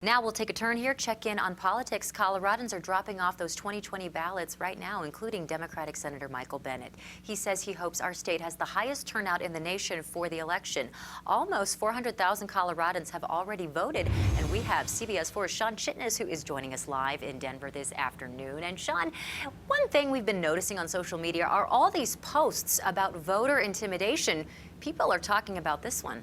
Now we'll take a turn here, check in on politics. Coloradans are dropping off those 2020 ballots right now, including Democratic Senator Michael Bennet. He says he hopes our state has the highest turnout in the nation for the election. Almost 400,000 Coloradans have already voted, and we have CBS 4's Sean Chitness, who is joining us live in Denver this afternoon. And Sean, one thing we've been noticing on social media are all these posts about voter intimidation. People are talking about this one.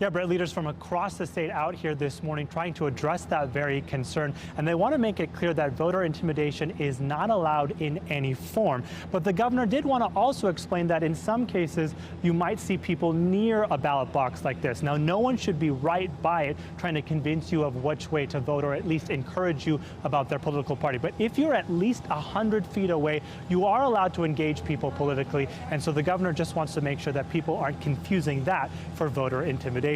Yeah, Brett, leaders from across the state out here this morning trying to address that very concern. And they want to make it clear that voter intimidation is not allowed in any form. But the governor did want to also explain that in some cases, you might see people near a ballot box like this. Now, no one should be right by it trying to convince you of which way to vote or at least encourage you about their political party. But if you're at least 100 feet away, you are allowed to engage people politically. And so the governor just wants to make sure that people aren't confusing that for voter intimidation.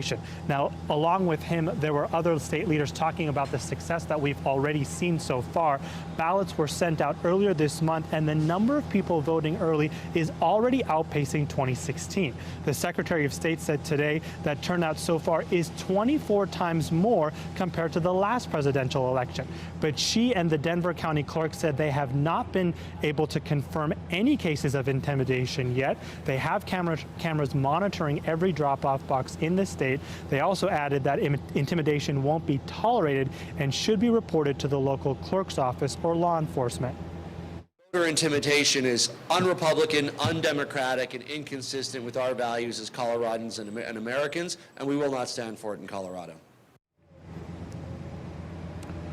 Now, along with him, there were other state leaders talking about the success that we've already seen so far. Ballots were sent out earlier this month, and the number of people voting early is already outpacing 2016. The Secretary of State said today that turnout so far is 24 times more compared to the last presidential election. But she and the Denver County Clerk said they have not been able to confirm any cases of intimidation yet. They have cameras monitoring every drop-off box in the state. They also added that intimidation won't be tolerated and should be reported to the local clerk's office or law enforcement. Voter intimidation is un-Republican, undemocratic, and inconsistent with our values as Coloradans and Americans, and we will not stand for it in Colorado.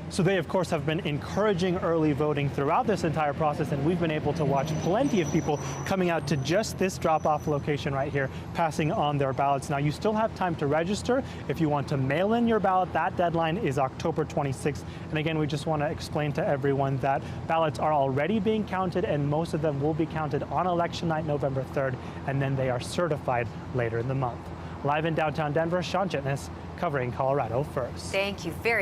So they, of course, have been encouraging early voting throughout this entire process, and we've been able to watch plenty of people coming out to just this drop-off location right here, passing on their ballots. Now, you still have time to register. If you want to mail in your ballot, that deadline is October 26th. And again, we just want to explain to everyone that ballots are already being counted, and most of them will be counted on election night, November 3rd, and then they are certified later in the month. Live in downtown Denver, Sean Chitness, covering Colorado First. Thank you very